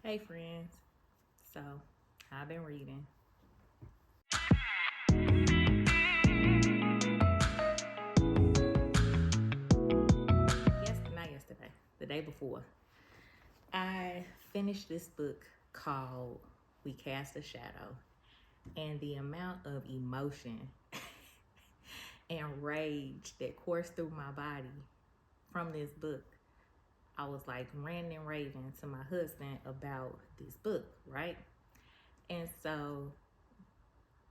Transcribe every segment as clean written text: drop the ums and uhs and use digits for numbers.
Hey friends. So I've been reading. Not yesterday, the day before. I finished this book called We Cast a Shadow. And the amount of emotion and rage that coursed through my body from this book, I was like ranting and raving to my husband about this book, right? And so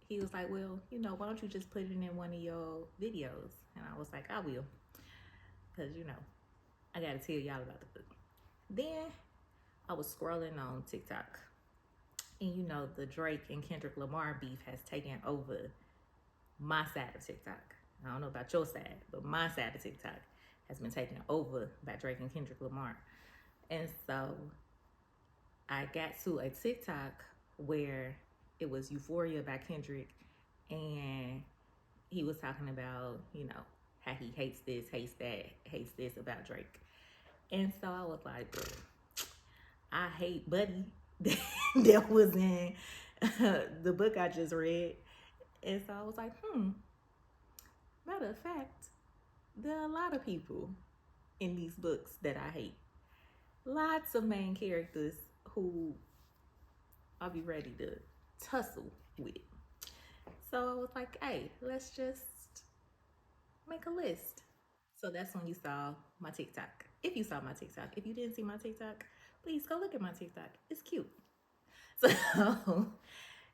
he was like, well, why don't you just put it in one of your videos? And I was like, I will. Because, I got to tell y'all about the book. Then I was scrolling on TikTok. And, the Drake and Kendrick Lamar beef has taken over my side of TikTok. I don't know about your side, but my side of TikTok has been taken over by Drake and Kendrick Lamar. And so I got to a TikTok where it was Euphoria by Kendrick, and he was talking about, how he hates this, hates that, hates this about Drake. And so I was like, I hate Buddy that was in the book I just read. And so I was like, matter of fact, there are a lot of people in these books that I hate. Lots of main characters who I'll be ready to tussle with. So I was like, hey, let's just make a list. So that's when you saw my TikTok. If you saw my TikTok. If you didn't see my TikTok, please go look at my TikTok. It's cute. So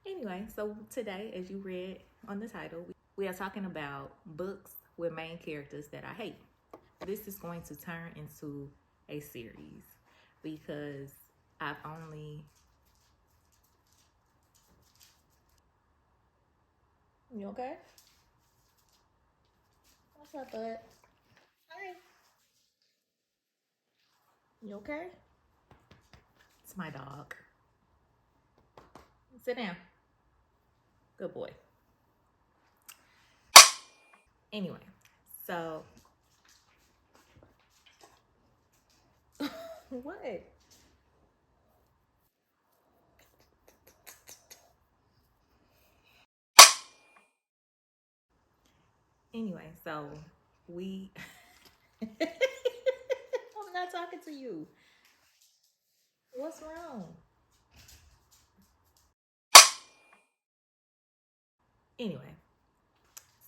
anyway, so today, as you read on the title, we are talking about books with main characters that I hate. This is going to turn into a series because I've only... You okay? What's up, bud? Hi. You okay? It's my dog. Sit down. Good boy. Anyway, so what? Anyway, so we I'm not talking to you. What's wrong? Anyway,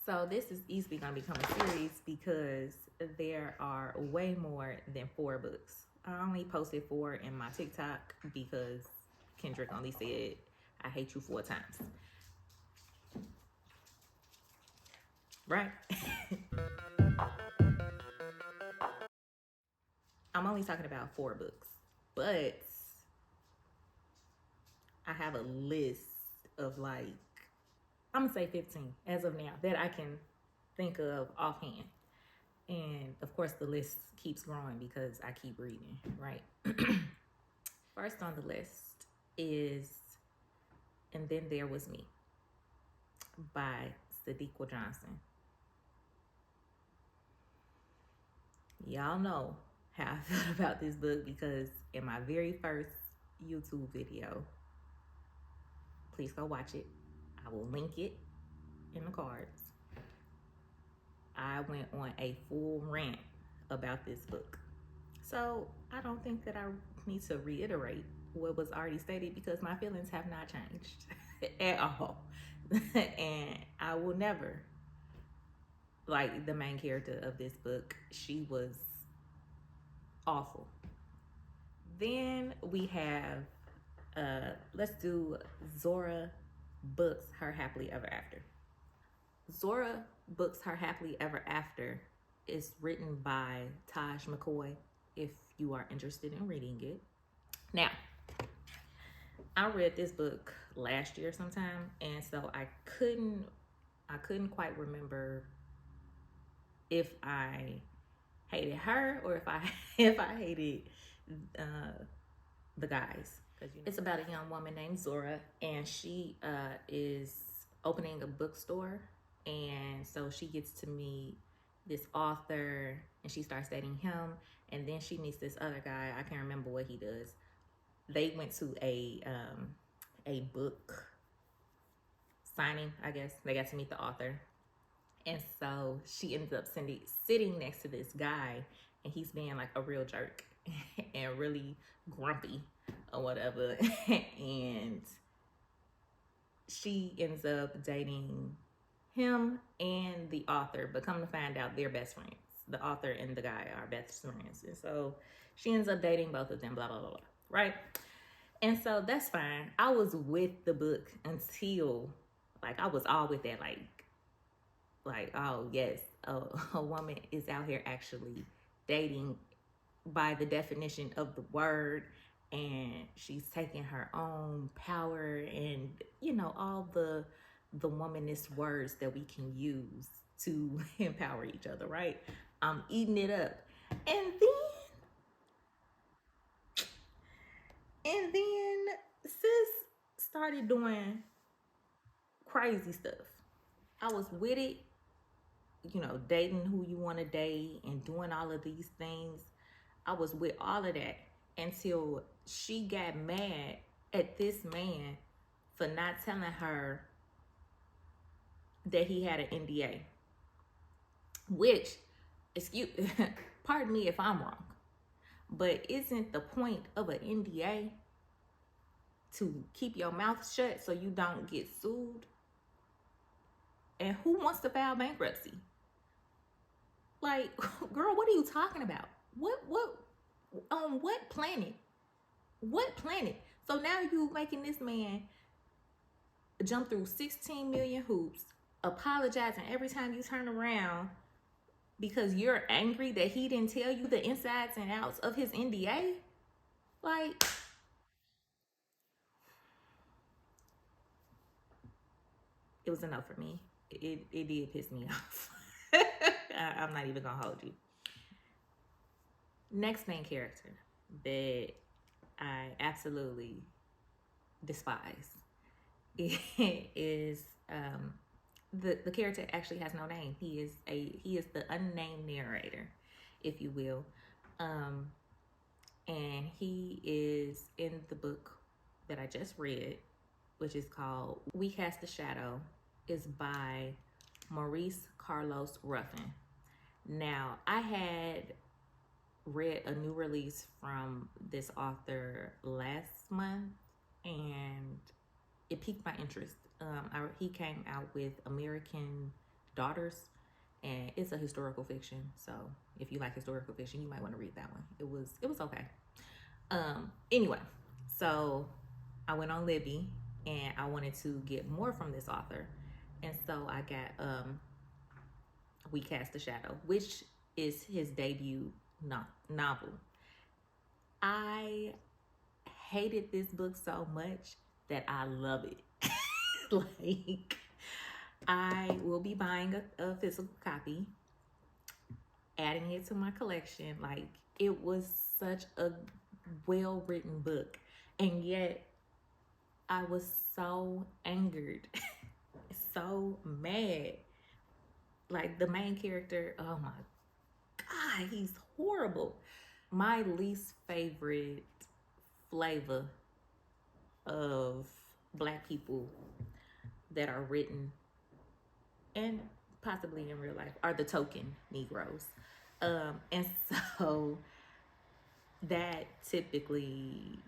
so this is easily gonna become a series because there are way more than 4 books. I only posted 4 in my TikTok because Kendrick only said I hate you 4 times. Right? I'm only talking about 4 books, but I have a list of like, I'm gonna say 15 as of now that I can think of offhand. And of course, the list keeps growing because I keep reading, right? First on the list is And Then There Was Me by Sadeqa Johnson. Y'all know how I feel about this book because in my very first YouTube video, please go watch it. I will link it in the cards. I went on a full rant about this book. So I don't think that I need to reiterate what was already stated because my feelings have not changed at all. And I will never like the main character of this book. She was awful. Then we have, let's do Zora Books Her Happily Ever After. Zora Books Her Happily Ever After is written by McCoy, if you are interested in reading it. Now, I read this book last year sometime, and so I couldn't quite remember if I hated her or if I if I hated the guys. It's about a young woman named Zora, and she is opening a bookstore, and so she gets to meet this author, and she starts dating him, and then she meets this other guy. I can't remember what he does, they went to a book signing, I guess. They got to meet the author. And so she ends up sitting next to this guy, and he's being like a real jerk and really grumpy or whatever. And she ends up dating him and the author, but come to find out they're best friends. The author and the guy are best friends. And so she ends up dating both of them, blah, blah, blah, blah. Right? And so that's fine. I was with the book until, like, I was all with that, like, oh yes, a woman is out here actually dating by the definition of the word, and she's taking her own power and, you know, all the womanist words that we can use to empower each other, right? I'm eating it up. And then sis started doing crazy stuff. I was with it, you know, dating who you want to date and doing all of these things. I was with all of that until she got mad at this man for not telling her that he had an NDA. Which, pardon me if I'm wrong, but isn't the point of an NDA to keep your mouth shut so you don't get sued? And who wants to file bankruptcy? Like, girl, what are you talking about? What on what planet? What planet? So now you making this man jump through 16 million hoops, apologizing every time you turn around because you're angry that he didn't tell you the insides and outs of his NDA? Like, it was enough for me. It did piss me off. I'm not even gonna hold you. Next main character that I absolutely despise is the character actually has no name. He is the unnamed narrator, if you will, and he is in the book that I just read, which is called We Cast a Shadow. Is by Maurice Carlos Ruffin. Now, I had read a new release from this author last month, and it piqued my interest. He came out with American Daughters, and it's a historical fiction. So if you like historical fiction, you might want to read that one. It was okay. Anyway, so I went on Libby, and I wanted to get more from this author. And so I got We Cast a Shadow, which is his debut novel. I hated this book so much that I love it. Like, I will be buying a physical copy, adding it to my collection. Like, it was such a well-written book, and yet I was so angered. So mad. Like, the main character, oh my God, he's horrible. My least favorite flavor of Black people that are written, and possibly in real life, are the token Negroes. And so that typically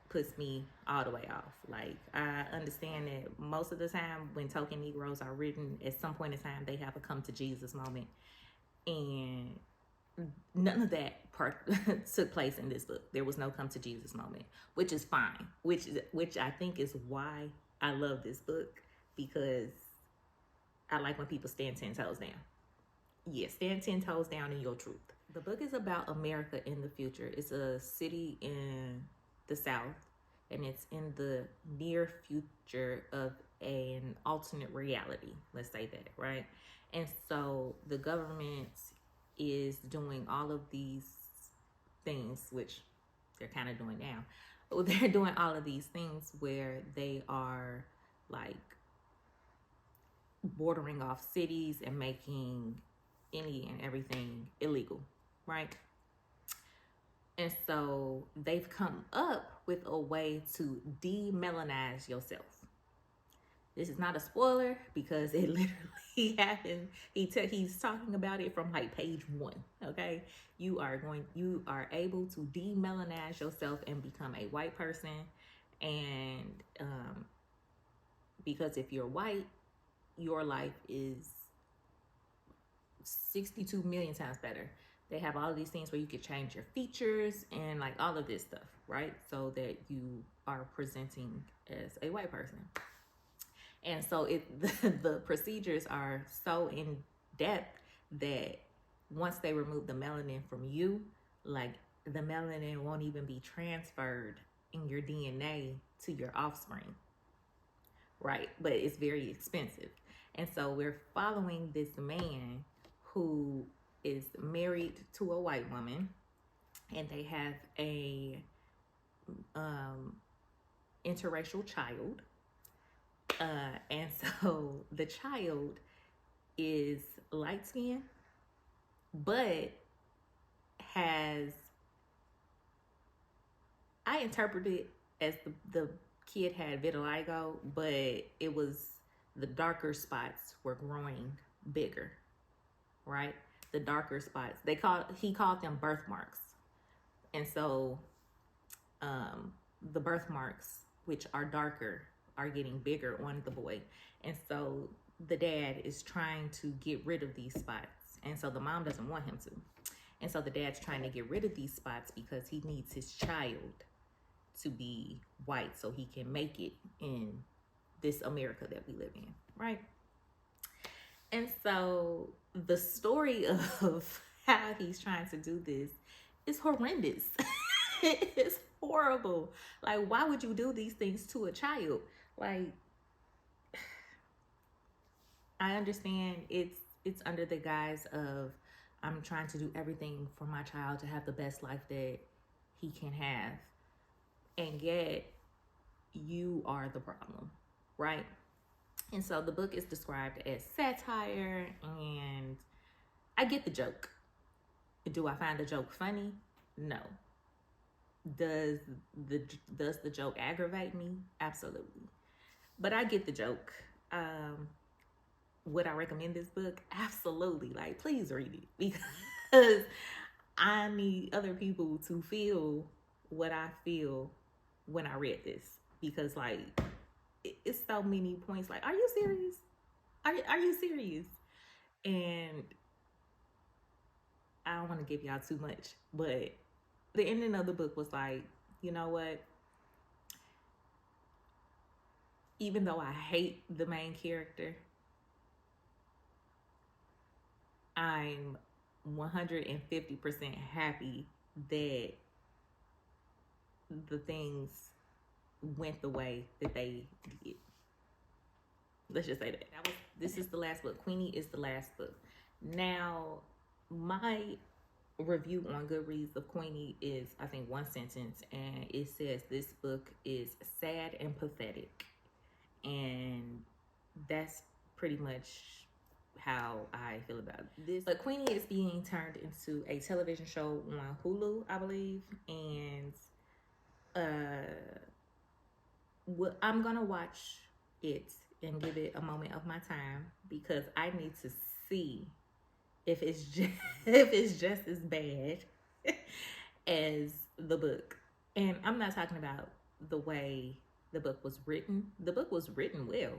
puts me all the way off. Like, I understand that most of the time when token Negroes are written, at some point in time they have a come to Jesus moment, and none of that part took place in this book. There was no come to Jesus moment, which is fine, which I think is why I love this book, because I like when people stand 10 toes down. Yeah, stand 10 toes down in your truth. The book is about America in the future. It's a city in the South, and it's in the near future of an alternate reality, let's say that, right? And so the government is doing all of these things, which they're kind of doing now. They're doing all of these things where they are like bordering off cities and making any and everything illegal, right? And so they've come up with a way to demelanize yourself. This is not a spoiler because it literally happened. He's talking about it from like page 1. Okay, you are able to demelanize yourself and become a white person. And because if you're white, your life is 62 million times better. They have all of these things where you could change your features and like all of this stuff, right? So that you are presenting as a white person. And so the procedures are so in depth that once they remove the melanin from you, like the melanin won't even be transferred in your DNA to your offspring, right? But it's very expensive. And so we're following this man who is married to a white woman, and they have a interracial child. And so the child is light skinned, but I interpreted it as the kid had vitiligo, but it was the darker spots were growing bigger, right? The darker spots. He called them birthmarks. And so the birthmarks, which are darker, are getting bigger on the boy. And so the dad is trying to get rid of these spots. And so the mom doesn't want him to. And so the dad's trying to get rid of these spots because he needs his child to be white so he can make it in this America that we live in, right? And so the story of how he's trying to do this is horrendous. It's horrible. Like, why would you do these things to a child? Like, I understand it's under the guise of I'm trying to do everything for my child to have the best life that he can have. And yet you are the problem, right? And so the book is described as satire, and I get the joke. Do I find the joke funny? No. Does the joke aggravate me? Absolutely. But I get the joke. Would I recommend this book? Absolutely. Like, please read it, because I need other people to feel what I feel when I read this, because like it's so many points. Like, are you serious? Are you serious? And I don't want to give y'all too much, but the ending of the book was like, you know what? Even though I hate the main character, I'm 150% happy that the things went the way that they did. Let's just say that. This is the last book. Queenie is the last book. Now, my review on Goodreads of Queenie is, I think, one sentence, and it says this book is sad and pathetic. And that's pretty much how I feel about this. But Queenie is being turned into a television show on Hulu, I believe, and I'm gonna watch it and give it a moment of my time, because I need to see if it's just as bad as the book. And I'm not talking about the way the book was written. The book was written well.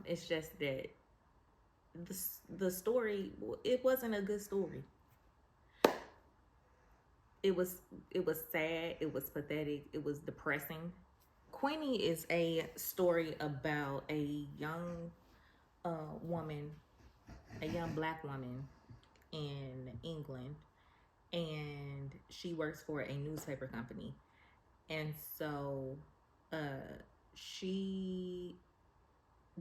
It's just that the story, it wasn't a good story. It was sad, it was pathetic, it was depressing. Queenie is a story about a young woman, a young black woman in England, and she works for a newspaper company. And so she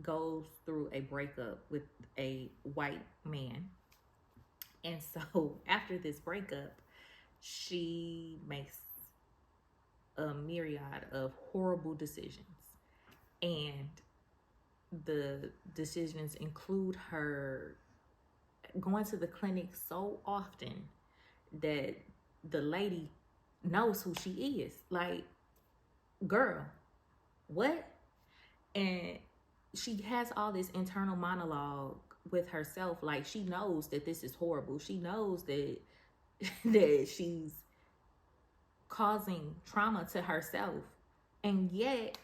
goes through a breakup with a white man. And so after this breakup, she makes a myriad of horrible decisions. And the decisions include her going to the clinic so often that the lady knows who she is. Like, girl, what? And she has all this internal monologue with herself. Like, she knows that this is horrible. She knows that that she's causing trauma to herself. And yet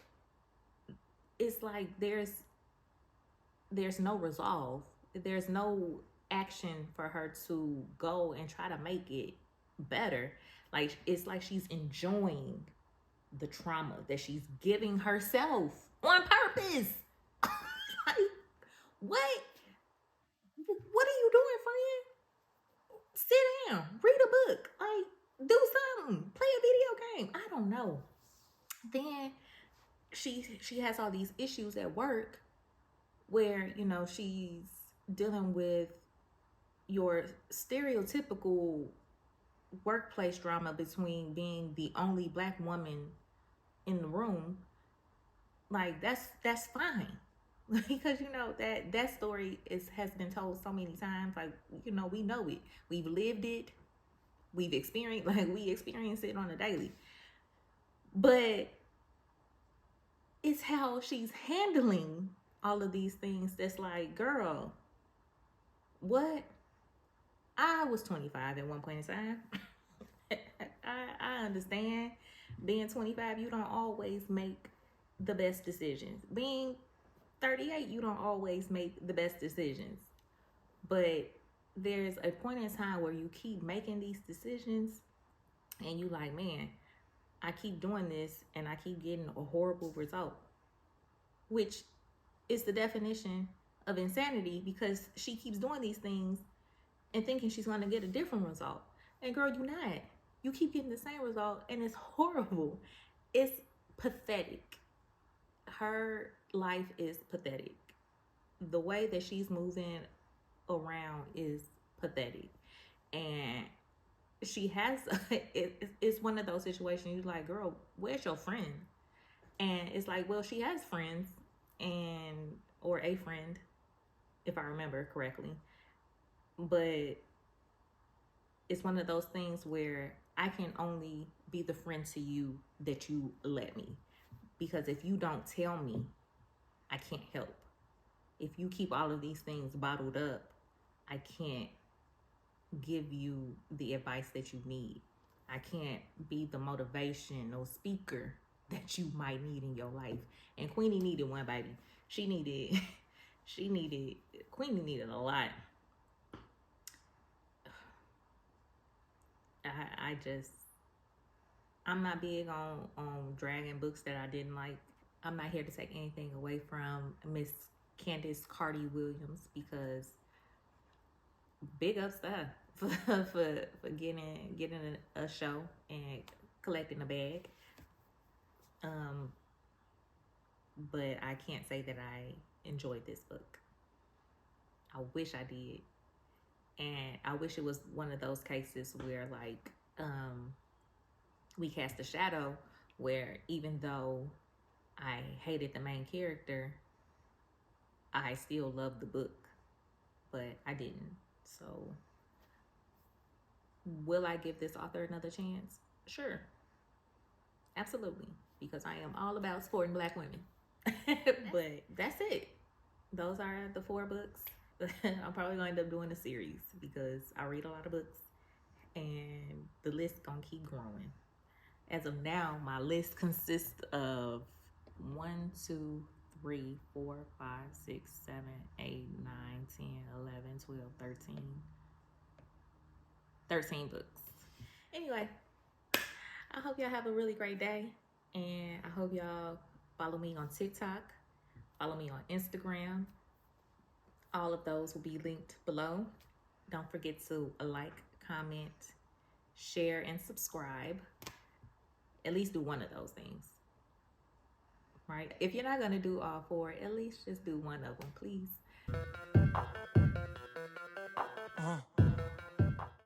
it's like there's no resolve. There's no action for her to go and try to make it better. Like, it's like she's enjoying the trauma that she's giving herself on purpose. Like, what? What are you doing, friend? Sit down, read a book, like, do something, play a video game. I don't know. Then she has all these issues at work where, you know, she's dealing with your stereotypical workplace drama between being the only black woman in the room. Like, that's fine. Because, you know, that story has been told so many times. Like, you know, we know it, we've lived it, we experience it on a daily. But it's how she's handling all of these things that's like, girl, what? I was 25 at one point in time. I understand. Being 25, you don't always make the best decisions. Being 38, you don't always make the best decisions. But there's a point in time where you keep making these decisions and you like, man, I keep doing this and I keep getting a horrible result, which is the definition of insanity, because she keeps doing these things and thinking she's going to get a different result. And girl, you're not. You keep getting the same result and it's horrible. It's pathetic. Her life is pathetic. The way that she's moving around is pathetic. And she has, it's one of those situations you're like, girl, where's your friend? And it's like, well, she has friends, or a friend, if I remember correctly. But it's one of those things where I can only be the friend to you that you let me. Because if you don't tell me, I can't help. If you keep all of these things bottled up, I can't give you the advice that you need. I can't be the motivational speaker that you might need in your life. And Queenie needed one, baby. Queenie needed a lot. I'm not big on dragging books that I didn't like. I'm not here to take anything away from Miss Candice Carty Williams, because big up stuff for getting a show and collecting a bag. But I can't say that I enjoyed this book. I wish I did. And I wish it was one of those cases where, like, We Cast a Shadow, where even though I hated the main character, I still loved the book. But I didn't. So, will I give this author another chance? Sure. Absolutely. Because I am all about supporting black women. But that's it. Those are the 4 books. I'm probably going to end up doing a series because I read a lot of books and the list gonna keep growing. As of now, my list consists of 1, 2, 3, 4, 5, 6, 7, 8, 9, 10, 11, 12, 13 books. Anyway, I hope y'all have a really great day, and I hope y'all follow me on TikTok, follow me on Instagram. All of those will be linked below. Don't forget to like, comment, share, and subscribe. At least do one of those things, right? If you're not going to do all 4, at least just do one of them, please.